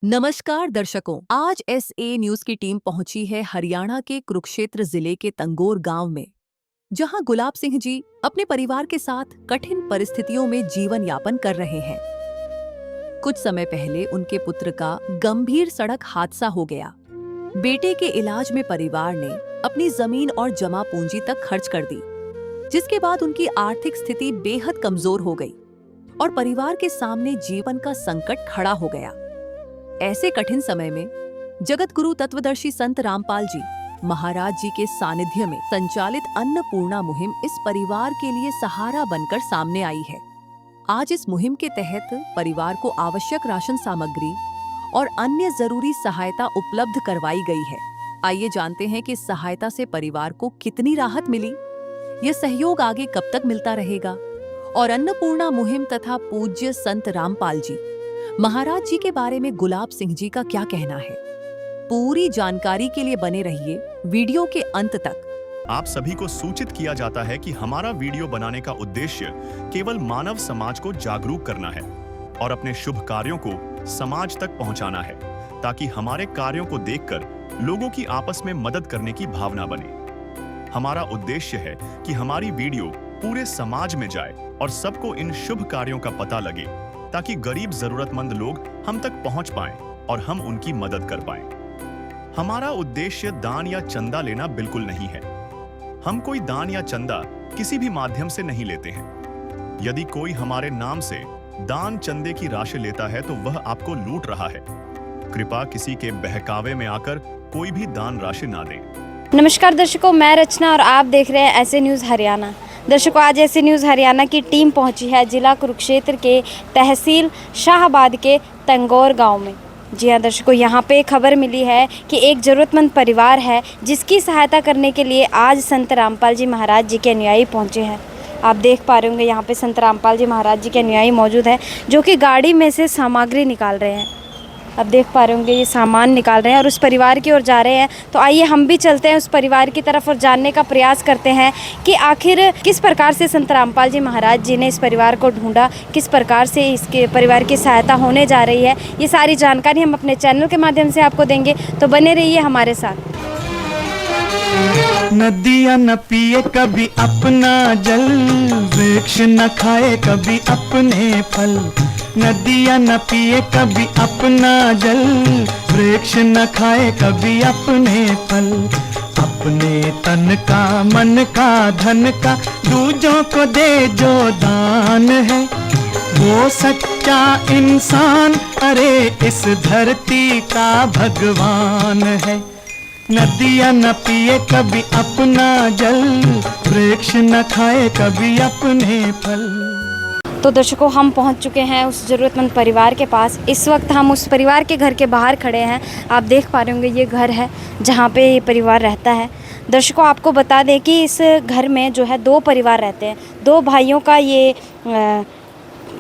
नमस्कार दर्शकों, आज एसए न्यूज की टीम पहुंची है हरियाणा के कुरुक्षेत्र जिले के तंगोर गांव में, जहां गुलाब सिंह जी अपने परिवार के साथ कठिन परिस्थितियों में जीवन यापन कर रहे हैं। कुछ समय पहले उनके पुत्र का गंभीर सड़क हादसा हो गया। बेटे के इलाज में परिवार ने अपनी जमीन और जमा पूंजी तक खर्च कर दी, जिसके बाद उनकी आर्थिक स्थिति बेहद कमजोर हो गई और परिवार के सामने जीवन का संकट खड़ा हो गया। ऐसे कठिन समय में जगत गुरु तत्वदर्शी संत रामपाल जी महाराज जी के सानिध्य में संचालित अन्नपूर्णा मुहिम इस परिवार के लिए सहारा बनकर सामने आई है। आज इस मुहिम के तहत परिवार को आवश्यक राशन सामग्री और अन्य जरूरी सहायता उपलब्ध करवाई गई है। आइए जानते हैं कि इस सहायता से परिवार को कितनी राहत मिली, यह सहयोग आगे कब तक मिलता रहेगा और अन्नपूर्णा मुहिम तथा पूज्य संत रामपाल जी महाराज जी के बारे में गुलाब सिंह जी का क्या कहना है। पूरी जानकारी के लिए बने रहिए वीडियो के अंत तक। आप सभी को सूचित किया जाता है कि हमारा वीडियो बनाने का उद्देश्य केवल मानव समाज को जागरूक करना है और अपने शुभ कार्यों को समाज तक पहुंचाना है, ताकि हमारे कार्यों को देखकर लोगों की आपस में मदद करने की भावना बने। हमारा उद्देश्य है कि हमारी वीडियो पूरे समाज में जाए और सबको इन शुभ कार्यों का पता लगे, ताकि गरीब जरूरतमंद लोग हम तक पहुंच पाएं और हम उनकी मदद कर पाएं। हमारा उद्देश्य दान या चंदा लेना बिल्कुल नहीं है। हम कोई दान या चंदा किसी भी माध्यम से नहीं लेते हैं। यदि कोई हमारे नाम से दान चंदे की राशि लेता है तो वह आपको लूट रहा है। कृपया किसी के बहकावे में आकर कोई भी दान राशि ना दें। नमस्कार दर्शकों, मैं रचना और आप देख रहे हैं एसए न्यूज़ हरियाणा। दर्शकों, आज एसए न्यूज़ हरियाणा की टीम पहुंची है जिला कुरुक्षेत्र के तहसील शाहबाद के तंगोर गांव में। जी हां दर्शकों, यहां पे खबर मिली है कि एक ज़रूरतमंद परिवार है जिसकी सहायता करने के लिए आज संत रामपाल जी महाराज जी के अनुयायी पहुंचे हैं। आप देख पा रहे होंगे यहाँ पे संत रामपाल जी महाराज जी के अनुयायी मौजूद है, जो कि गाड़ी में से सामग्री निकाल रहे हैं। आप देख पा रहे होंगे ये सामान निकाल रहे हैं और उस परिवार की ओर जा रहे हैं। तो आइए हम भी चलते हैं उस परिवार की तरफ और जानने का प्रयास करते हैं कि आखिर किस प्रकार से संत रामपाल जी महाराज जी ने इस परिवार को ढूंढा, किस प्रकार से इसके परिवार की सहायता होने जा रही है। ये सारी जानकारी हम अपने चैनल के माध्यम से आपको देंगे, तो बने रहिए हमारे साथ। नदियाँ न पिए कभी अपना जल, वृक्ष न खाए कभी अपने फल। नदियाँ न पिए कभी अपना जल, वृक्ष न खाए कभी अपने फल। अपने तन का, मन का, धन का दूजों को दे जो दान है, वो सच्चा इंसान, अरे इस धरती का भगवान है। नदियाँ न पिए कभी अपना जल, वृक्ष न खाए कभी अपने फल। तो दर्शकों, हम पहुंच चुके हैं उस ज़रूरतमंद परिवार के पास। इस वक्त हम उस परिवार के घर के बाहर खड़े हैं। आप देख पा रहे होंगे ये घर है जहां पे ये परिवार रहता है। दर्शकों, आपको बता दें कि इस घर में जो है दो परिवार रहते हैं। दो भाइयों का ये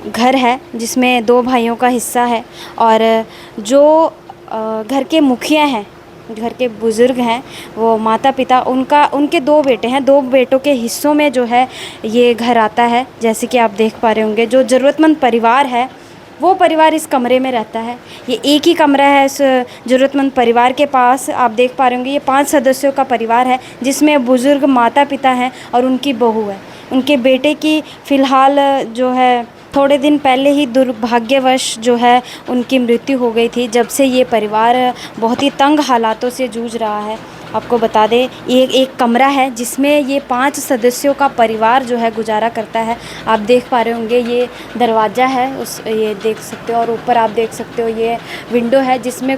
घर है जिसमें दो भाइयों का हिस्सा है, और जो घर के मुखिया हैं, घर के बुज़ुर्ग हैं, वो माता पिता, उनके दो बेटे हैं। दो बेटों के हिस्सों में जो है ये घर आता है। जैसे कि आप देख पा रहे होंगे, जो ज़रूरतमंद परिवार है वो परिवार इस कमरे में रहता है। ये एक ही कमरा है इस ज़रूरतमंद परिवार के पास। आप देख पा रहे होंगे ये 5 सदस्यों का परिवार है, जिसमें बुज़ुर्ग माता पिता हैं और उनकी बहू है। उनके बेटे की फ़िलहाल जो है थोड़े दिन पहले ही दुर्भाग्यवश जो है उनकी मृत्यु हो गई थी। जब से ये परिवार बहुत ही तंग हालातों से जूझ रहा है। आपको बता दें, ये एक कमरा है जिसमें ये 5 सदस्यों का परिवार जो है गुजारा करता है। आप देख पा रहे होंगे ये दरवाज़ा है, ये देख सकते हो, और ऊपर आप देख सकते हो ये विंडो है जिसमें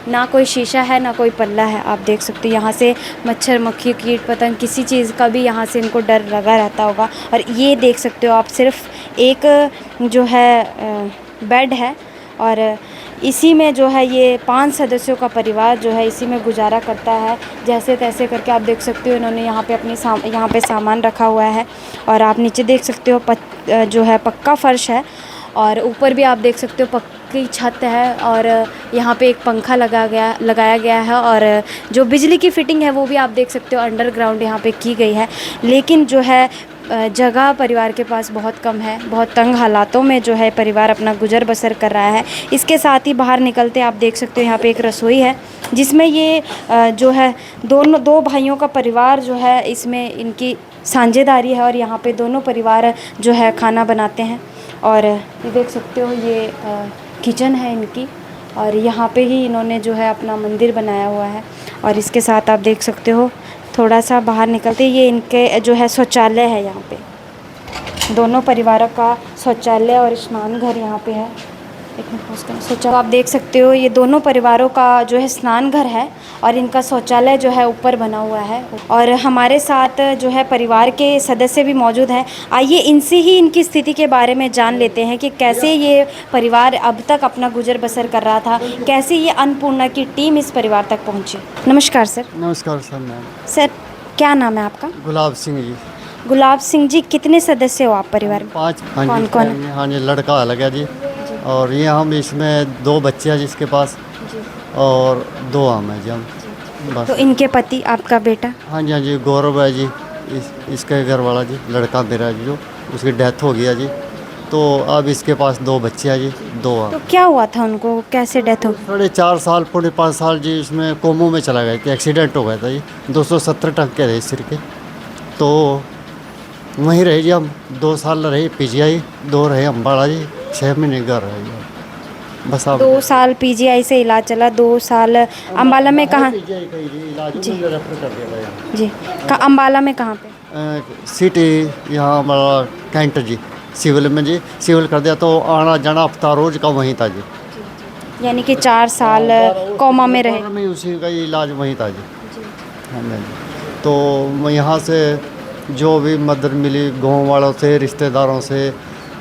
ना कोई शीशा है ना कोई पल्ला है। आप देख सकते हो यहाँ से मच्छर, मक्खी, कीट पतंग, किसी चीज़ का भी यहाँ से इनको डर लगा रहता होगा। और ये देख सकते हो आप, सिर्फ एक जो है बेड है और इसी में जो है ये 5 सदस्यों का परिवार जो है इसी में गुजारा करता है। जैसे तैसे करके आप देख सकते हो इन्होंने यहाँ पे यहाँ पे सामान रखा हुआ है, और आप नीचे देख सकते हो जो है पक्का फर्श है, और ऊपर भी आप देख सकते हो पक्की छत है, और यहाँ पे एक पंखा लगाया गया है, और जो बिजली की फिटिंग है वो भी आप देख सकते हो अंडरग्राउंड यहाँ पे की गई है। लेकिन जो है जगह परिवार के पास बहुत कम है, बहुत तंग हालातों में जो है परिवार अपना गुजर बसर कर रहा है। इसके साथ ही बाहर निकलते आप देख सकते हो यहाँ पे एक रसोई है जिसमें ये जो है दो भाइयों का परिवार जो है इसमें इनकी साझेदारी है और यहाँ पे दोनों परिवार जो है खाना बनाते हैं। और ये देख सकते हो ये किचन है इनकी और यहाँ पे ही इन्होंने जो है अपना मंदिर बनाया हुआ है। और इसके साथ आप देख सकते हो थोड़ा सा बाहर निकलते ये इनके जो है शौचालय है, यहाँ पे दोनों परिवारों का शौचालय और स्नान घर यहाँ पे है। एक मिनट पॉज करें। शौचालय आप देख सकते हो ये दोनों परिवारों का जो है स्नान घर है और इनका शौचालय जो है ऊपर बना हुआ है। और हमारे साथ जो है परिवार के सदस्य भी मौजूद हैं। आइए इनसे ही इनकी स्थिति के बारे में जान लेते हैं कि कैसे ये परिवार अब तक अपना गुजर बसर कर रहा था, कैसे ये अन्नपूर्णा की टीम इस परिवार तक पहुँची। नमस्कार सर। नमस्कार सर। मैम सर क्या नाम है आपका? गुलाब सिंह जी। गुलाब सिंह जी, कितने सदस्य हो आप परिवार में? 5। हाँ कौन जी। कौन? हाँ जी, लड़का अलग है जी और ये हम इसमें 2 बच्चे हैं जिसके पास और 2 हम हैं जी हम बस। तो इनके पति आपका बेटा? हाँ जी, हाँ जी, गौरव है जी इसके घर वाला जी, लड़का मेरा जी, जो उसकी डेथ हो गया जी। तो अब इसके पास 2 बच्चे हैं जी, 2 हम। तो क्या हुआ था उनको, कैसे डेथ हो? 4.5 पौने 5 साल जी इसमें कोमो में चला गया कि एक्सीडेंट हो गया था जी। 270 टन के रहे सिर के, तो वहीं रहे जी हम। 2 साल रहे पीजीआई, 2 रहे अम्बाड़ा जी, 6 महीने घर रहे जी बस। आप 2 साल पीजीआई से इलाज चला, 2 साल अम्बाला में कहाँ? जी जी अम्बाला में कहाँ पे? सिटी यहाँ हमारा कैंट जी, सिविल में जी, सिविल कर दिया तो आना जाना हफ्ता रोज का वहीं था जी। यानी कि 4 साल कोमा में रहे। में उसी का इलाज वहीं था जी। हाँ जी। तो यहाँ से जो भी मदद मिली गाँव वालों से, रिश्तेदारों से,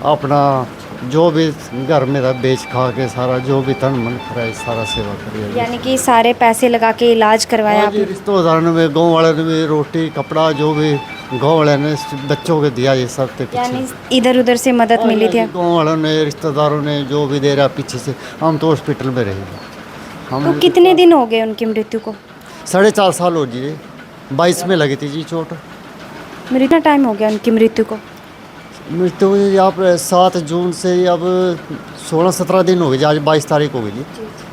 अपना जो भी घर में था बेच खा के सारा जो भी तन मन कराए सारा सेवा करिए। यानी कि सारे पैसे लगा के इलाज करवाया हाँ जी, आपने? रिश्तेदारों में, गाँव वाले ने भी रोटी कपड़ा जो भी गाँव वाले ने बच्चों के दिया ये सब के पीछे। यानी इधर उधर से मदद मिली थी? गाँव वालों ने, रिश्तेदारों ने जो भी दे रहा पीछे से। हम तो हॉस्पिटल में रहे हम। तो कितने दिन हो गए उनकी मृत्यु को? 4.5 साल हो जी। 22 में लगी थी जी चोट। कितना टाइम हो गया उनकी मृत्यु को? मृत्यु यहाँ पर 7 जून से अब 16-17 दिन हो गए जी। आज 22 तारीख हो गई जी।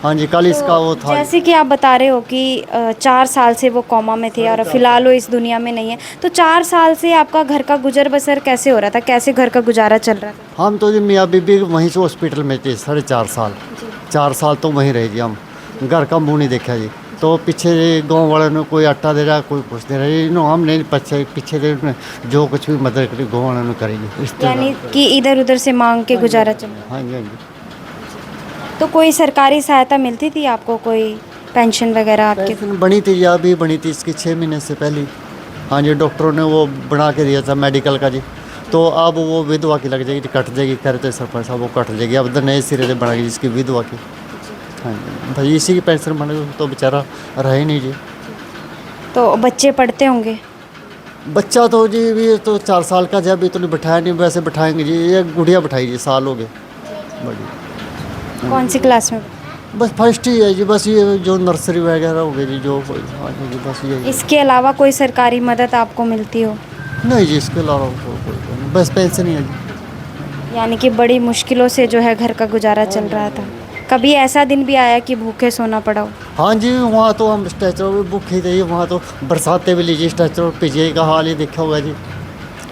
हाँ जी, कल इसका वो था। जैसे कि आप बता रहे हो कि 4 साल से वो कोमा में थे और फिलहाल वो इस दुनिया में नहीं है, तो 4 साल से आपका घर का गुजर बसर कैसे हो रहा था, कैसे घर का गुजारा चल रहा था? हम तो जी मियाँ बीबी वहीं से हॉस्पिटल में थे 4.5 साल। 4 साल तो वहीं रहे जी हम, घर का मुँह नहीं देखा जी। तो पीछे गांव वालों ने कोई आटा दे रहा, कोई कुछ दे रहा है, नो हम नहीं पीछे दे जो कुछ भी मदद करी गाँव वालों ने करेगी। यानी कि इधर उधर से मांग के गुजारा चल रहा? हाँ जी, हाँ जी। तो कोई सरकारी सहायता मिलती थी आपको, कोई पेंशन वगैरह आपके? पेंशन बनी थी या अभी बनी थी इसकी 6 महीने से पहले। हाँ जी, डॉक्टरों ने वो बना के दिया था मेडिकल का जी। तो अब वो विधवा की लग जाएगी, कट जाएगी, करते सरपंच साहब वो कट जाएगी। अब तो नए सिरे से बनाएगी जिसकी विधवा की। हाँ जी, भाई इसी की पेंशन बने तो बेचारा रहे नहीं जी। तो बच्चे पढ़ते होंगे? बच्चा तो जी भी तो 4 साल का जब भी तो नहीं बैठाया, नहीं वैसे बैठाएंगे जी। ये गुड़िया बैठाई जी, साल हो गए बड़ी। कौन सी क्लास में? बस फर्स्ट ही है जी। बस ये जो नर्सरी वगैरह हो गई जी, जो हाँ जी बस ये। इसके अलावा कोई सरकारी मदद आपको मिलती हो? नहीं जी, इसके अलावा कोई बस पेंशन ही है जी। यानी कि बड़ी मुश्किलों से जो है घर का गुजारा चल रहा था। कभी ऐसा दिन भी आया कि भूखे सोना पड़ा हो? हाँ जी, वहाँ तो हम स्ट्रेचर में भूखे थे। वहाँ तो बरसातें भी लीजिए, स्ट्रेचर पीजीआई का हाल ही देखा होगा जी।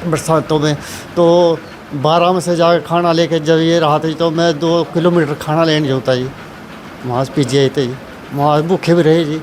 बरसातों में तो 12 में से जाकर खाना लेके जब ये रहा था तो मैं 2 किलोमीटर खाना लेने जाता जी। वहाँ से पीजीआई थे जी, वहाँ भूखे भी रहे जी।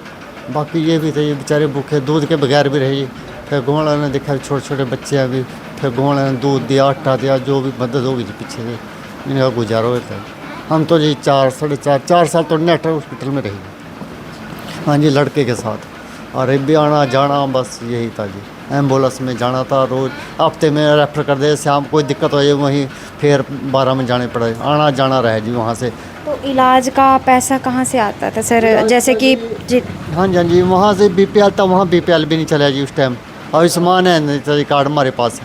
बाकी ये भी थे ये बेचारे भूखे, दूध के बगैर भी रहे जी। फिर गाँव वालों ने देखा छोटे छोटे बच्चे हैं भी, फिर गाँव वालों ने दूध दिया, आटा दिया, जो भी मदद होगी जी पीछे से इनका गुजारा होता है। हम तो जी 4 साल तो नेट हॉस्पिटल में रही। हाँ जी, लड़के के साथ। और भी आना जाना बस यही था जी। एम्बुलेंस में जाना था रोज़, हफ्ते में रेफर कर दे, शाम कोई दिक्कत हो जाए वहीं फिर 12 में जाने पड़े, आना जाना रहे जी वहाँ से। तो इलाज का पैसा कहाँ से आता था सर? जैसे कि जी हाँ जी, हाँ जी, वहाँ से BPL था, वहाँ BPL भी नहीं चला जी उस टाइम। आयुष्मान है नहीं कार्ड हमारे पास,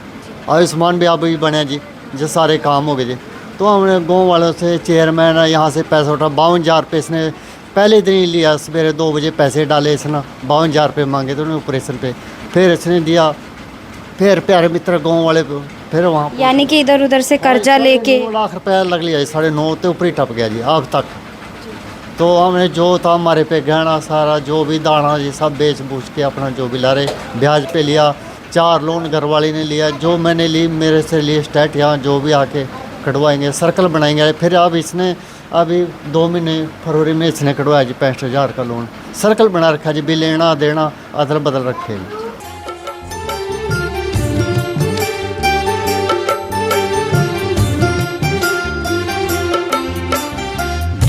आयुष्मान भी अब भी बने जी, जो सारे काम हो गए जी। तो हमने गाँव वालों से चेयरमैन यहाँ से पैसा उठा, 52,000 रुपये इसने पहले दिन ही लिया। सवेरे 2 बजे पैसे डाले इसने, 52,000 रुपये मांगे थे उन्हें ऑपरेशन पे। फिर इसने दिया फिर प्यारे मित्र गाँव वाले फिर वहाँ यानी कि इधर उधर से कर्जा लेके 9 लाख रुपया लग लिया जी, 9.5 के ऊपर ही टप गया जी अब तक। तो हमने जो था हमारे पे गहना सारा जो भी दाना जी सब बेच बूझ के अपना जो भी ला रहे ब्याज पे लिया। 4 लोन घरवाली ने लिया, जो मैंने ली मेरे से लिए स्टेट यहाँ जो भी आके कटवाएंगे सर्कल बनाएंगे। फिर अब इसने अभी 2 महीने फरवरी में इसने कटवाया जी 65,000 का लोन सर्कल बना रखा जी, भी लेना देना अदल बदल रखे जी।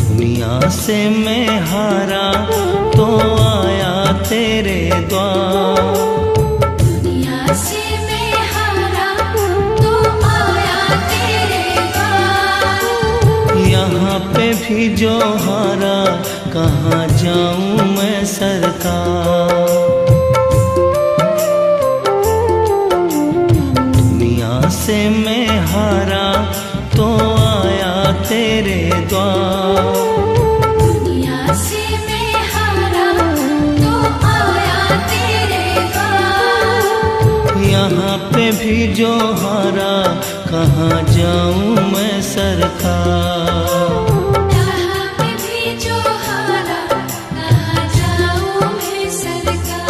दुनिया से मैं हारा तो आया तेरे द्वार, दुनिया से मैं हारा तो आया तेरे द्वार। यहाँ पे भी जो हारा कहाँ जाऊँ मैं सरकार। दुनिया से मैं हारा तो आया तेरे द्वार, दुनिया से मैं हारा तो आया तेरे द्वार। यहाँ पे भी जो हारा कहाँ जाऊँ मैं सरकार। यहाँ पे भी जो हारा कहाँ जाऊँ मैं सरकार।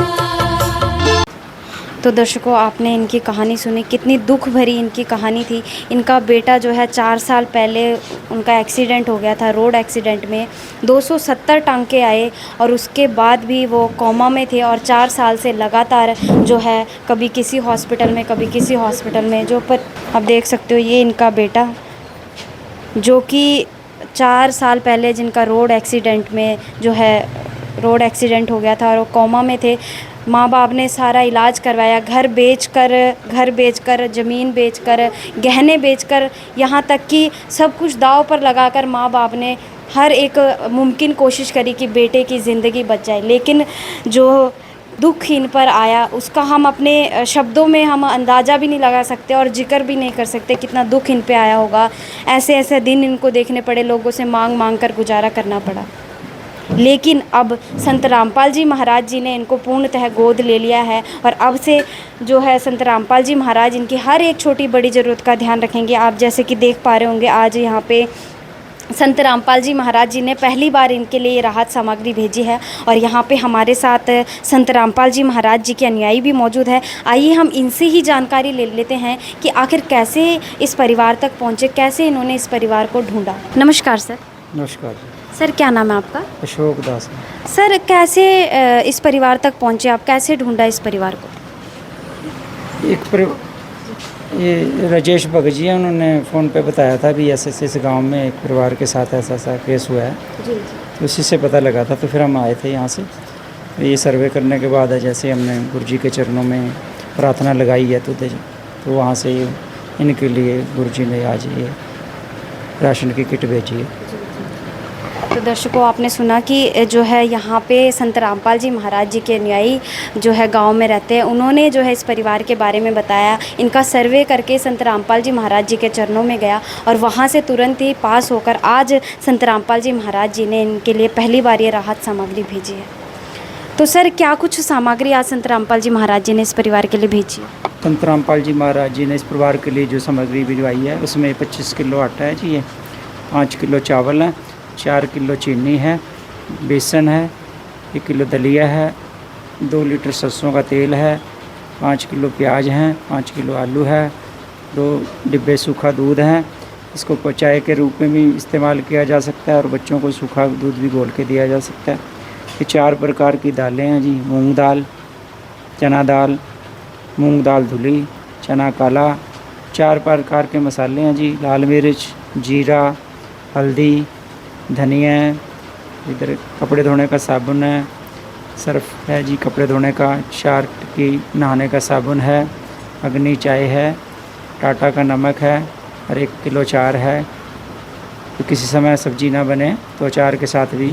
तो दर्शकों, आपने इनकी कहानी सुनी, कितनी दुख भरी इनकी कहानी थी। इनका बेटा जो है 4 साल पहले उनका एक्सीडेंट हो गया था, रोड एक्सीडेंट में 270 टांके आए और उसके बाद भी वो कोमा में थे और 4 साल से लगातार जो है कभी किसी हॉस्पिटल में कभी किसी हॉस्पिटल में। जो पर आप देख सकते हो ये इनका बेटा जो कि 4 साल पहले जिनका रोड एक्सीडेंट में जो है रोड एक्सीडेंट हो गया था और वो कोमा में थे। माँ बाप ने सारा इलाज करवाया, घर बेचकर ज़मीन बेचकर गहने बेचकर, यहाँ तक कि सब कुछ दांव पर लगाकर माँ बाप ने हर एक मुमकिन कोशिश करी कि बेटे की ज़िंदगी बच जाए। लेकिन जो दुख इन पर आया उसका हम अपने शब्दों में हम अंदाज़ा भी नहीं लगा सकते और जिक्र भी नहीं कर सकते कितना दुख इन पे आया होगा। ऐसे ऐसे दिन इनको देखने पड़े, लोगों से मांग कर गुजारा करना पड़ा। लेकिन अब संत रामपाल जी महाराज जी ने इनको पूर्णतः गोद ले लिया है और अब से जो है संत रामपाल जी महाराज इनकी हर एक छोटी बड़ी ज़रूरत का ध्यान रखेंगे। आप जैसे कि देख पा रहे होंगे आज यहाँ पे संत रामपाल जी महाराज जी ने पहली बार इनके लिए राहत सामग्री भेजी है और यहाँ पे हमारे साथ संत रामपाल जी महाराज जी के अनुयायी भी मौजूद है। आइए हम इनसे ही जानकारी ले लेते हैं कि आखिर कैसे इस परिवार तक पहुँचे, कैसे इन्होंने इस परिवार को ढूंढा। नमस्कार सर। नमस्कार सर, क्या नाम है आपका? अशोक दास। सर, कैसे इस परिवार तक पहुँचे आप, कैसे ढूंढा इस परिवार को? ये राजेश भगत जी हैं, उन्होंने फ़ोन पे बताया था भी ऐसे इस गांव में एक परिवार के साथ ऐसा केस हुआ है। जी। तो उसी से पता लगा था, तो फिर हम आए थे यहाँ से। तो ये सर्वे करने के बाद जैसे हमने गुरु जी के चरणों में प्रार्थना लगाई है तो वहाँ से इनके लिए गुरु जी ने आज ये राशन की किट भेजी है। तो दर्शकों, आपने सुना कि जो है यहाँ पे संत रामपाल जी महाराज जी के अनुयायी जो है गांव में रहते हैं, उन्होंने जो है इस परिवार के बारे में बताया। इनका सर्वे करके संत रामपाल जी महाराज जी के चरणों में गया और वहाँ से तुरंत ही पास होकर आज संत रामपाल जी महाराज जी ने इनके लिए पहली बार ये राहत सामग्री भेजी है। तो सर, क्या कुछ सामग्री आज संत रामपाल जी महाराज जी ने इस परिवार के लिए भेजी है? संत रामपाल जी महाराज जी ने इस परिवार के लिए जो सामग्री भिजवाई है उसमें 25 किलो आटा है जी, 5 किलो चावल है, 4 किलो चीनी है, बेसन है, 1 किलो दलिया है, 2 लीटर सरसों का तेल है, 5 किलो प्याज हैं, 5 किलो आलू है, 2 डिब्बे सूखा दूध है। इसको चाय के रूप में भी इस्तेमाल किया जा सकता है और बच्चों को सूखा दूध भी घोल के दिया जा सकता है। ये 4 प्रकार की दालें हैं जी, मूंग दाल, चना दाल, मूंग दाल धुली, चना काला। 4 प्रकार के मसाले हैं जी, लाल मिर्च, जीरा, हल्दी, धनिया, इधर कपड़े धोने का साबुन है, सर्फ है जी कपड़े धोने का, 4 की नहाने का साबुन है, अग्नि चाय है, टाटा का नमक है और 1 किलो अचार है। तो किसी समय सब्जी ना बने तो अचार के साथ भी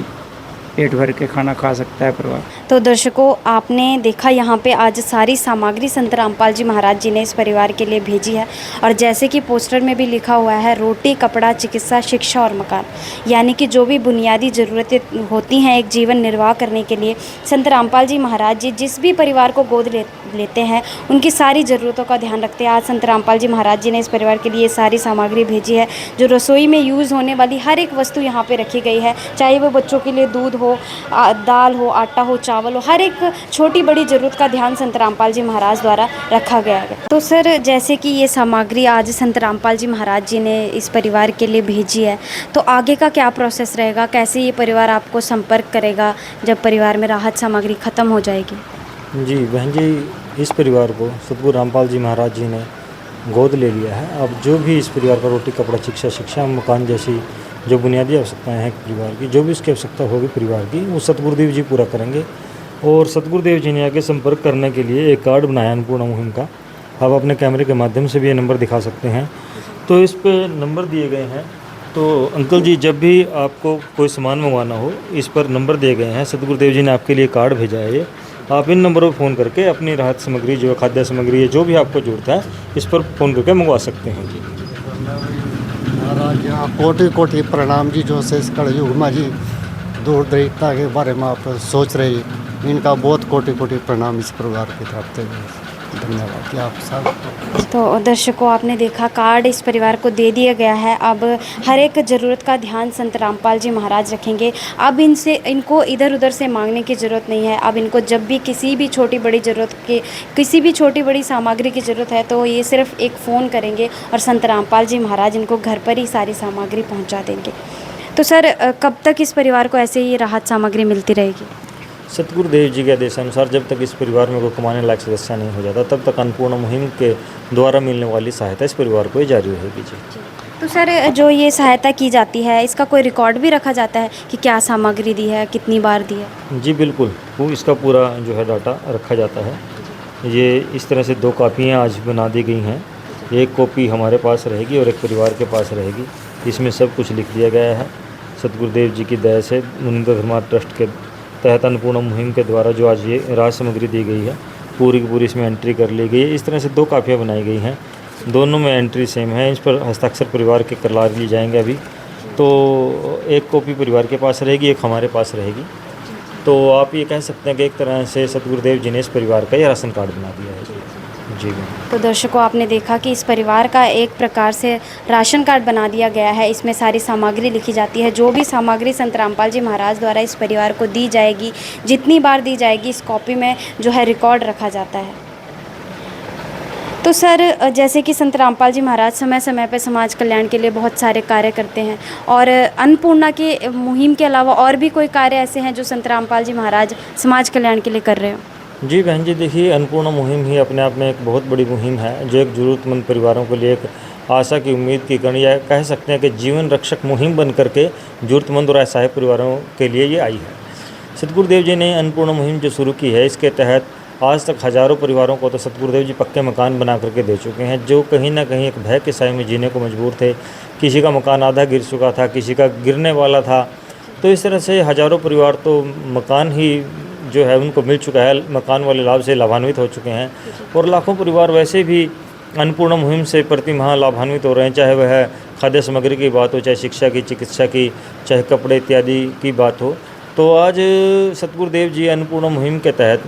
पेट भर के खाना खा सकता है परिवार। तो दर्शकों, आपने देखा यहाँ पे आज सारी सामग्री संत रामपाल जी महाराज जी ने इस परिवार के लिए भेजी है। और जैसे कि पोस्टर में भी लिखा हुआ है, रोटी, कपड़ा, चिकित्सा, शिक्षा और मकान, यानी कि जो भी बुनियादी ज़रूरतें होती हैं एक जीवन निर्वाह करने के लिए, संत रामपाल जी महाराज जी जिस भी परिवार को गोद लेते हैं उनकी सारी ज़रूरतों का ध्यान रखते हैं। आज संत रामपाल जी महाराज जी ने इस परिवार के लिए सारी सामग्री भेजी है। जो रसोई में यूज़ होने वाली हर एक वस्तु यहाँ पे रखी गई है, चाहे वो बच्चों के लिए दूध हो, दाल हो, आटा हो, चावल हो, हर एक छोटी बड़ी ज़रूरत का ध्यान संत रामपाल जी महाराज द्वारा रखा गया है। तो सर, जैसे कि ये सामग्री आज संत रामपाल जी महाराज जी ने इस परिवार के लिए भेजी है, तो आगे का क्या प्रोसेस रहेगा? कैसे ये परिवार आपको संपर्क करेगा जब परिवार में राहत सामग्री ख़त्म हो जाएगी? जी बहन जी, इस परिवार को सतगुरु रामपाल जी महाराज जी ने गोद ले लिया है। अब जो भी इस परिवार का रोटी, कपड़ा, शिक्षा, मकान जैसी जो बुनियादी आवश्यकताएं हैं परिवार की, जो भी उसकी आवश्यकता होगी परिवार की, वो सतगुरुदेव जी पूरा करेंगे। और सतगुरुदेव जी ने आगे संपर्क करने के लिए एक कार्ड बनाया अन्नपूर्णा मुहिम का। आप अपने कैमरे के माध्यम से भी ये नंबर दिखा सकते हैं। तो इस पर नंबर दिए गए हैं। तो अंकल जी, जब भी आपको कोई सामान मंगवाना हो, इस पर नंबर दिए गए हैं। सतगुरुदेव जी ने आपके लिए कार्ड भेजा है ये। आप इन नंबरों पर फ़ोन करके अपनी राहत सामग्री, जो खाद्य सामग्री है, जो भी आपको ज़रूरत है, इस पर फ़ोन करके मंगवा सकते हैं जी। महाराज यहाँ कोटि कोटि प्रणाम जी, जो से इस कलयुग में जी दूर दरिद्रता के बारे में आप सोच रहे हैं, इनका बहुत कोटि कोटि प्रणाम इस परिवार की तरफ से। धन्यवाद कि आप सब। तो दर्शकों, आपने देखा कार्ड इस परिवार को दे दिया गया है। अब हर एक ज़रूरत का ध्यान संत रामपाल जी महाराज रखेंगे। अब इनको इधर उधर से मांगने की ज़रूरत नहीं है। अब इनको जब भी किसी भी छोटी छोटी बड़ी सामग्री की ज़रूरत है, तो ये सिर्फ एक फ़ोन करेंगे और संत रामपाल जी महाराज इनको घर पर ही सारी सामग्री पहुँचा देंगे। तो सर, कब तक इस परिवार को ऐसे ही राहत सामग्री मिलती रहेगी? सतगुरुदेव जी के आदेशानुसार जब तक इस परिवार में कोई कमाने लायक सदस्य नहीं हो जाता, तब तक अन्नपूर्णा मुहिम के द्वारा मिलने वाली सहायता इस परिवार को ही जारी रहेगी जी। तो सर, जो ये सहायता की जाती है, इसका कोई रिकॉर्ड भी रखा जाता है कि क्या सामग्री दी है, कितनी बार दी है? जी बिल्कुल, वो इसका पूरा जो है डाटा रखा जाता है। ये इस तरह से 2 कापियाँ आज बना दी गई हैं। एक कॉपी हमारे पास रहेगी और एक परिवार के पास रहेगी। इसमें सब कुछ लिख दिया गया है। सतगुरुदेव जी की दया से मुनिंद्र धर्मार्थ ट्रस्ट के तहत अन्नपूर्णा मुहिम के द्वारा जो आज ये राहत सामग्री दी गई है, पूरी की पूरी इसमें एंट्री कर ली गई है। इस तरह से 2 कापियाँ बनाई गई हैं, दोनों में एंट्री सेम है। इस पर हस्ताक्षर परिवार के करवा लिए जाएंगे अभी। तो एक कॉपी परिवार के पास रहेगी, एक हमारे पास रहेगी। तो आप ये कह सकते हैं कि एक तरह से सतगुरुदेव जी ने इस परिवार का ये राशन कार्ड बना दिया है जी। तो दर्शकों, आपने देखा कि इस परिवार का एक प्रकार से राशन कार्ड बना दिया गया है। इसमें सारी सामग्री लिखी जाती है। जो भी सामग्री संत रामपाल जी महाराज द्वारा इस परिवार को दी जाएगी, जितनी बार दी जाएगी, इस कॉपी में जो है रिकॉर्ड रखा जाता है। तो सर, जैसे कि संत रामपाल जी महाराज समय समय पर समाज कल्याण के लिए बहुत सारे कार्य करते हैं, और अन्नपूर्णा की मुहिम के अलावा और भी कोई कार्य ऐसे हैं जो संत रामपाल जी महाराज समाज कल्याण के लिए कर रहे हो? जी बहन जी, देखिए, अन्नपूर्णा मुहिम ही अपने आप में एक बहुत बड़ी मुहिम है, जो एक ज़रूरतमंद परिवारों के लिए एक आशा की, उम्मीद की कण, या कह सकते हैं कि जीवन रक्षक मुहिम बन करके ज़रूरतमंद और असहाय परिवारों के लिए ये आई है। सतगुरुदेव जी ने अन्नपूर्णा मुहिम जो शुरू की है, इसके तहत आज तक हज़ारों परिवारों को तो सतगुरुदेव जी पक्के मकान बना करके दे चुके हैं, जो कहीं ना कहीं एक भय के साए में जीने को मजबूर थे। किसी का मकान आधा गिर चुका था, किसी का गिरने वाला था। तो इस तरह से हज़ारों परिवार तो मकान ही जो है उनको मिल चुका है, मकान वाले लाभ से लाभान्वित हो चुके हैं। और लाखों परिवार वैसे भी अन्नपूर्णा मुहिम से प्रति माह लाभान्वित हो रहे हैं, चाहे वह खाद्य सामग्री की बात हो, चाहे शिक्षा की, चिकित्सा की, चाहे कपड़े इत्यादि की बात हो। तो आज सतगुरुदेव जी अन्नपूर्णा मुहिम के तहत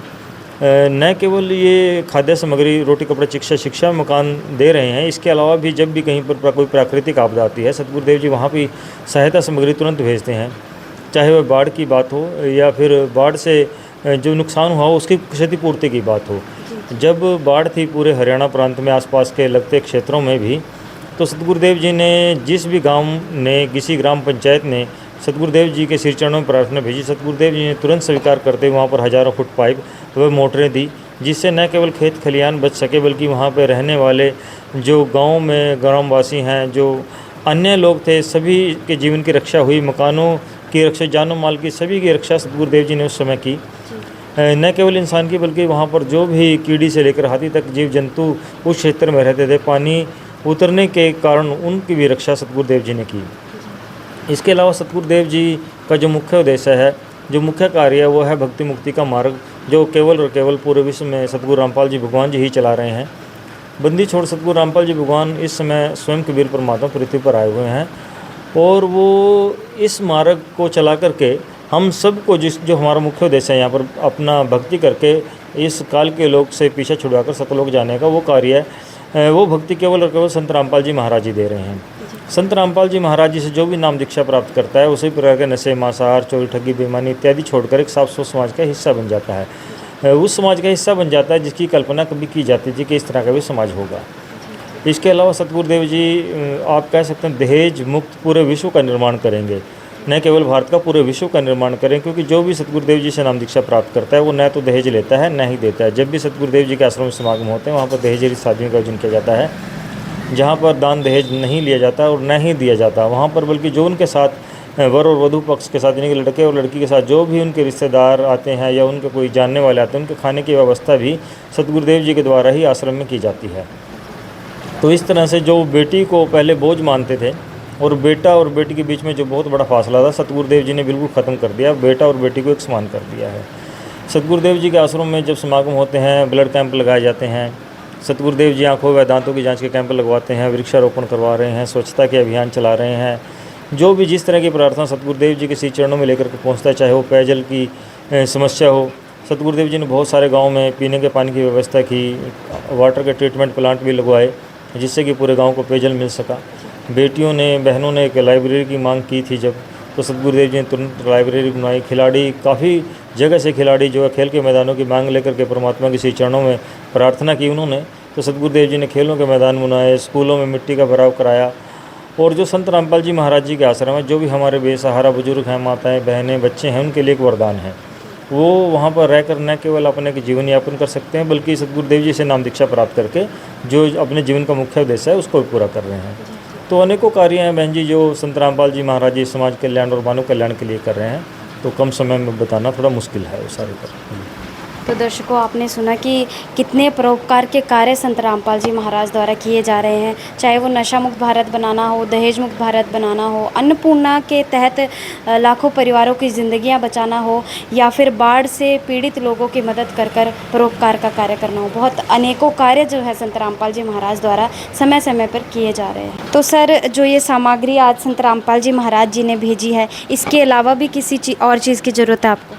न केवल ये खाद्य सामग्री, रोटी, कपड़ा, शिक्षा मकान दे रहे हैं, इसके अलावा भी जब भी कहीं पर कोई प्राकृतिक आपदा आती है, सतगुरुदेव जी वहाँ भी सहायता सामग्री तुरंत भेजते हैं। चाहे वह बाढ़ की बात हो या फिर बाढ़ से जो नुकसान हुआ उसकी क्षतिपूर्ति की बात हो। जब बाढ़ थी पूरे हरियाणा प्रांत में, आसपास के लगते क्षेत्रों में भी, तो सतगुरुदेव जी ने जिस भी गांव ने, किसी ग्राम पंचायत ने सतगुरुदेव जी के सिर चरणों में प्रार्थना भेजी, सतगुरुदेव जी ने तुरंत स्वीकार करते वहाँ पर हज़ारों फुट पाइप व मोटरें दी, जिससे न केवल खेत खलियान बच सके, बल्कि वहाँ पर रहने वाले जो गाँव में ग्रामवासी हैं, जो अन्य लोग थे, सभी के जीवन की रक्षा हुई। मकानों की रक्षा, जानो माल की, सभी की रक्षा सतगुरुदेव जी ने उस समय की। न केवल इंसान की, बल्कि वहाँ पर जो भी कीड़ी से लेकर हाथी तक जीव जंतु उस क्षेत्र में रहते थे, पानी उतरने के कारण उनकी भी रक्षा सतगुरुदेव जी ने की। इसके अलावा सतगुरुदेव जी का जो मुख्य उद्देश्य है जो मुख्य कार्य है वो है भक्ति मुक्ति का मार्ग, जो केवल और केवल पूरे विश्व में सतगुरु रामपाल जी भगवान जी ही चला रहे हैं। बंदी छोड़ सतगुरु रामपाल जी भगवान इस समय स्वयं कबीर परमात्मा पृथ्वी पर आए हुए हैं और वो इस मार्ग को चला करके हम सबको जो हमारा मुख्य उद्देश्य है यहाँ पर अपना भक्ति करके इस काल के लोग से पीछे छुड़ाकर सतलोक जाने का वो कार्य है, वो भक्ति केवल और केवल संत रामपाल जी महाराज जी दे रहे हैं। संत रामपाल जी महाराज जी से जो भी नाम दीक्षा प्राप्त करता है उसी प्रकार के नशे, मांसाहार, चोरी, ठगी, बेईमानी इत्यादि छोड़कर एक साफ सुथरा समाज का हिस्सा बन जाता है। उस समाज का हिस्सा बन जाता है जिसकी कल्पना कभी की जाती थी कि इस तरह का भी समाज होगा। इसके अलावा सतगुरुदेव जी आप कह सकते हैं दहेज मुक्त पूरे विश्व का निर्माण करेंगे, न केवल भारत का, पूरे विश्व का निर्माण करें, क्योंकि जो भी सतगुरुदेव जी से नाम दीक्षा प्राप्त करता है वो न तो दहेज लेता है न ही देता है। जब भी सतगुरुदेव जी के आश्रम में समागम होते हैं वहाँ पर दहेज रहित शादियों का आयोजन किया जाता है, जहाँ पर दान दहेज नहीं लिया जाता और न ही दिया जाता वहाँ पर, बल्कि जो उनके साथ वर और वधू पक्ष के साथ यानी कि लड़के और लड़की के साथ जो भी उनके रिश्तेदार आते हैं या उनके कोई जानने वाले आते हैं, उनके खाने की व्यवस्था भी सतगुरुदेव जी के द्वारा ही आश्रम में की जाती है। तो इस तरह से जो बेटी को पहले बोझ मानते थे और बेटा और बेटी के बीच में जो बहुत बड़ा फासला था, सतगुरुदेव जी ने बिल्कुल ख़त्म कर दिया, बेटा और बेटी को एक समान कर दिया है। सतगुरुदेव जी के आश्रम में जब समागम होते हैं, ब्लड कैंप लगाए जाते हैं, सतगुरुदेव जी आँखों व दांतों की जांच के कैंप लगवाते हैं, वृक्षारोपण करवा रहे हैं, स्वच्छता के अभियान चला रहे हैं। जो भी जिस तरह की प्रार्थना सतगुरुदेव जी के श्री चरणों में लेकर के पहुँचता है, चाहे वो पेयजल की समस्या हो, सतगुरुदेव जी ने बहुत सारे गाँव में पीने के पानी की व्यवस्था की, वाटर के ट्रीटमेंट प्लांट भी लगवाए जिससे कि पूरे गाँव को पेयजल मिल सका। बेटियों ने, बहनों ने एक लाइब्रेरी की मांग की थी जब, तो सतगुरुदेव जी ने तुरंत लाइब्रेरी बनाई। खिलाड़ी काफ़ी जगह से खिलाड़ी जो है खेल के मैदानों की मांग लेकर के परमात्मा के श्री चरणों में प्रार्थना की उन्होंने, तो सतगुरुदेव जी ने खेलों के मैदान बनाए, स्कूलों में मिट्टी का भराव कराया। और जो संत रामपाल जी महाराज जी के आश्रम है, जो भी हमारे बेसहारा बुजुर्ग हैं, माताएँ, बहनें, बच्चे हैं, उनके लिए एक वरदान है। वो वहाँ पर रहकर न केवल अपने जीवन यापन कर सकते हैं, बल्कि सतगुरुदेव जी से नाम दीक्षा प्राप्त करके जो अपने जीवन का मुख्य उद्देश्य है उसको भी पूरा कर रहे हैं। तो अनेकों कार्य हैं बहन जी जो संत रामपाल जी महाराज जी समाज कल्याण और मानव कल्याण के लिए कर रहे हैं, तो कम समय में बताना थोड़ा मुश्किल है वो सारे पर। तो दर्शकों आपने सुना कि कितने परोपकार के कार्य संत रामपाल जी महाराज द्वारा किए जा रहे हैं, चाहे वो नशा मुक्त भारत बनाना हो, दहेज मुक्त भारत बनाना हो, अन्नपूर्णा के तहत लाखों परिवारों की ज़िंदगियां बचाना हो, या फिर बाढ़ से पीड़ित लोगों की मदद कर कर परोपकार का कार्य करना हो। बहुत अनेकों कार्य जो है संत रामपाल जी महाराज द्वारा समय समय पर किए जा रहे हैं। तो सर जो ये सामग्री आज संत रामपाल जी महाराज जी ने भेजी है, इसके अलावा भी किसी और चीज़ की ज़रूरत है आपको?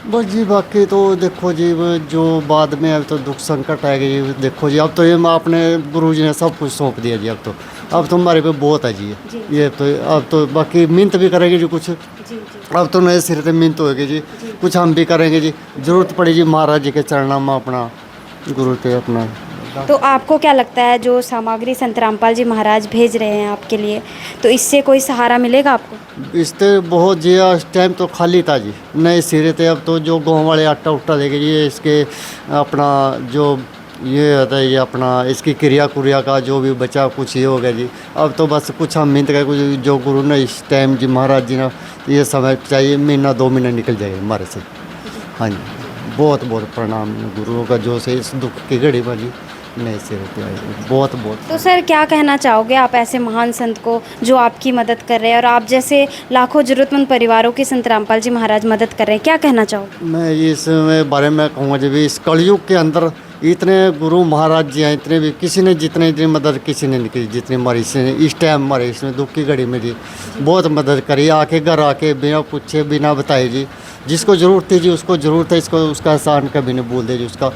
बस जी बाकी तो देखो जी जो बाद में अब तो दुख संकट आएगा जी, देखो जी अब तो ये आपने गुरु जी ने सब कुछ सौंप दिया जी, अब तो हमारे पे बहुत है जी ये तो अब तो बाकी मिन्नत भी करेंगे जी कुछ, अब तो नए सिरे से मिन्नत होगी जी, कुछ हम भी करेंगे जी, जरूरत पड़ी जी महाराज जी के चरणों में अपना गुरु पे अपना। तो आपको क्या लगता है जो सामग्री संत रामपाल जी महाराज भेज रहे हैं आपके लिए, तो इससे कोई सहारा मिलेगा आपको? इससे बहुत जी इस टाइम तो खाली था जी, नए सिरे थे, अब तो जो गाँव वाले आटा उट्टा देंगे जी, इसके अपना जो ये होता है ये अपना इसकी क्रिया कुरिया का जो भी बचा कुछ ये हो गया जी। अब तो बस कुछ हम मिन्नत का कुछ जो गुरु ने इस टाइम जी महाराज जी ने ये समय चाहिए, महीना 2 महीना निकल जाएगा हमारे से। हाँ जी बहुत बहुत प्रणाम गुरुओं का जो से इस दुख की घड़ी में जी नहीं से रहते हैं बहुत बहुत। तो सर क्या कहना चाहोगे आप ऐसे महान संत को जो आपकी मदद कर रहे हैं और आप जैसे लाखों ज़रूरतमंद परिवारों की संत रामपाल जी महाराज मदद कर रहे हैं, क्या कहना चाहोगे? मैं इस बारे में कहूँगा जब इस कलयुग के अंदर इतने गुरु महाराज जी हैं, इतने भी किसी ने जितनी मदद किसी ने नहीं की जितनी हमारी इस टाइम हमारे इसमें दुख की घड़ी में जी बहुत मदद करी, आके घर आके बिना पूछे बिना बताए जी, जिसको ज़रूरत थी जी उसको ज़रूरत है, इसको उसका एहसान कभी नहीं भूल दे जी, उसका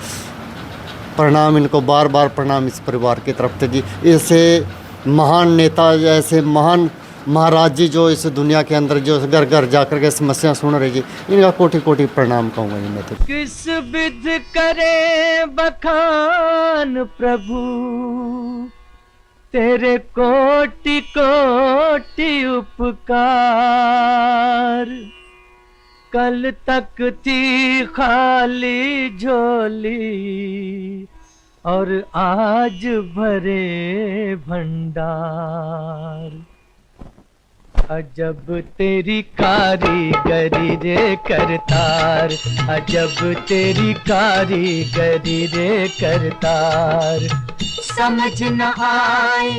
प्रणाम, इनको बार बार प्रणाम इस परिवार की तरफ से जी। ऐसे महान नेता ऐसे महान महाराज जी जो इस दुनिया के अंदर जो घर घर जाकर के समस्या सुन रहे जी, इनका कोटि कोटि प्रणाम कहूँगा जी मैं तो। किस विध करे बखान प्रभु तेरे कोटि कोटि उपकार, कल तक थी खाली झोली और आज भरे भंडार, अजब तेरी कारीगरी रे करतार, अजब तेरी कारीगरी रे करतार, समझ न आए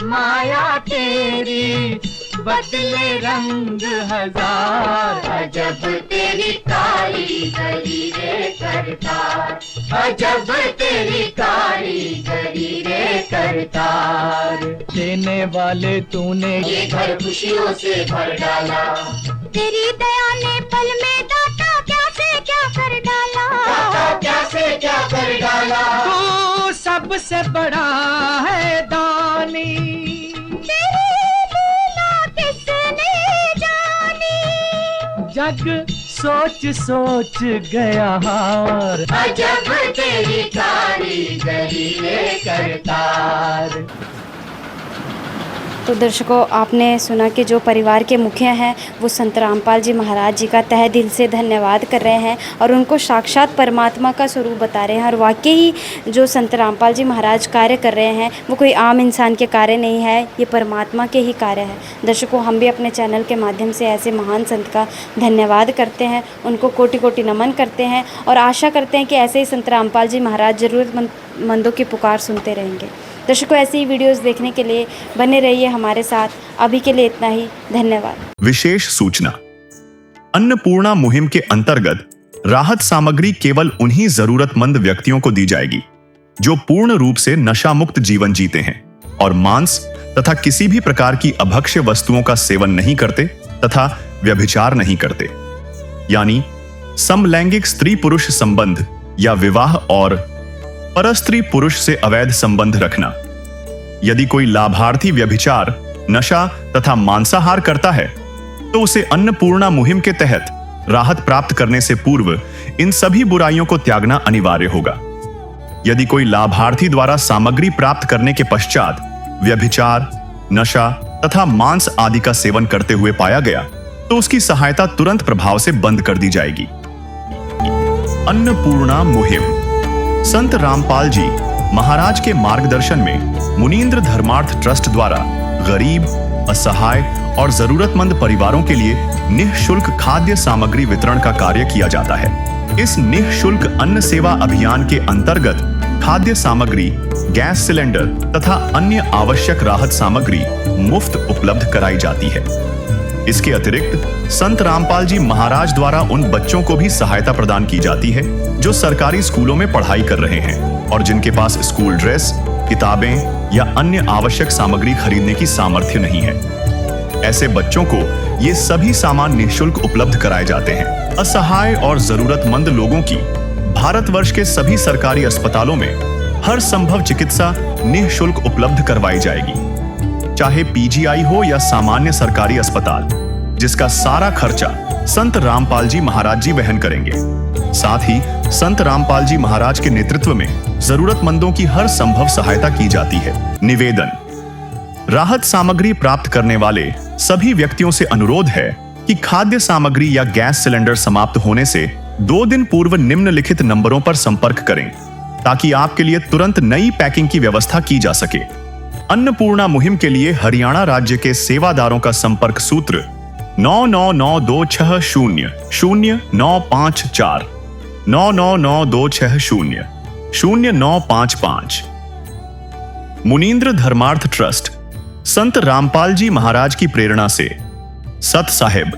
माया तेरी बदले रंग हजार। अजब तेरी कारीगरी रे करतार, अजब तेरी कारीगरी रे करतार। देने वाले तूने ये घर खुशियों से भर डाला, तेरी दया ने पल में दाता क्या से क्या कर डाला, दाता क्या से क्या कर डाला। तू सबसे बड़ा है दानी, तेरी लीला किसने जानी, जग सोच सोच गया हार। अजब तेरी कारीगरी रे करतार। तो दर्शकों, आपने सुना कि जो परिवार के मुखिया हैं वो संत रामपाल जी महाराज जी का तहे दिल से धन्यवाद कर रहे हैं और उनको साक्षात परमात्मा का स्वरूप बता रहे हैं। और वाकई ही जो संत रामपाल जी महाराज कार्य कर रहे हैं वो कोई आम इंसान के कार्य नहीं है, ये परमात्मा के ही कार्य है। दर्शकों, हम भी अपने चैनल के माध्यम से ऐसे महान संत का धन्यवाद करते हैं, उनको कोटि कोटि नमन करते हैं और आशा करते हैं कि ऐसे ही संत रामपाल जी महाराज ज़रूरतमंदों की पुकार सुनते रहेंगे। दर्शकों, ऐसी ही वीडियोस देखने के लिए बने रहिए हमारे साथ। अभी के लिए इतना ही, धन्यवाद। विशेष सूचना, अन्नपूर्णा मुहिम के अंतर्गत राहत सामग्री केवल उन्हीं जरूरतमंद व्यक्तियों को दी जाएगी जो पूर्ण रूप से नशा मुक्त जीवन जीते हैं और मांस तथा किसी भी प्रकार की अभक्ष्य वस्तुओं का सेवन नहीं करते तथा व्यभिचार नहीं करते, यानी समलैंगिक स्त्री पुरुष संबंध या विवाह और परस्त्री पुरुष से अवैध संबंध रखना। यदि कोई लाभार्थी व्यभिचार, नशा तथा मांसाहार करता है तो उसे अन्नपूर्णा मुहिम के तहत राहत प्राप्त करने से पूर्व इन सभी बुराइयों को त्यागना अनिवार्य होगा। यदि कोई लाभार्थी द्वारा सामग्री प्राप्त करने के पश्चात व्यभिचार, नशा तथा मांस आदि का सेवन करते हुए पाया गया तो उसकी सहायता तुरंत प्रभाव से बंद कर दी जाएगी। अन्नपूर्णा मुहिम संत रामपाल जी महाराज के मार्गदर्शन में मुनींद्र धर्मार्थ ट्रस्ट द्वारा गरीब, असहाय और जरूरतमंद परिवारों के लिए निःशुल्क खाद्य सामग्री वितरण का कार्य किया जाता है। इस निःशुल्क अन्न सेवा अभियान के अंतर्गत खाद्य सामग्री, गैस सिलेंडर तथा अन्य आवश्यक राहत सामग्री मुफ्त उपलब्ध कराई जाती है। इसके अतिरिक्त संत रामपाल जी महाराज द्वारा उन बच्चों को भी सहायता प्रदान की जाती है जो सरकारी स्कूलों में पढ़ाई कर रहे हैं और जिनके पास स्कूल ड्रेस, किताबें या अन्य आवश्यक सामग्री खरीदने की सामर्थ्य नहीं है। ऐसे बच्चों को ये सभी सामान निःशुल्क उपलब्ध कराए जाते हैं। असहाय और जरूरतमंद लोगों की भारतवर्ष के सभी सरकारी अस्पतालों में हर संभव चिकित्सा निःशुल्क उपलब्ध करवाई जाएगी, चाहे पीजीआई हो या सामान्य सरकारी अस्पताल, जिसका सारा खर्चा संत रामपाल जी महाराज जी वहन करेंगे। साथ ही संत रामपाल जी महाराज के नेतृत्व में जरूरतमंदों की हर संभव सहायता की जाती है। निवेदन, राहत सामग्री प्राप्त करने वाले सभी व्यक्तियों से अनुरोध है कि खाद्य सामग्री या गैस सिलेंडर समाप्त होने से 2 दिन पूर्व निम्नलिखित नंबरों पर संपर्क करें ताकि आपके लिए तुरंत नई पैकिंग की व्यवस्था की जा सके। अन्नपूर्णा मुहिम के लिए हरियाणा राज्य के सेवादारों का संपर्क सूत्र 9992600954 9992600955। मुनींद्र धर्मार्थ ट्रस्ट संत रामपाल जी महाराज की प्रेरणा से सत साहिब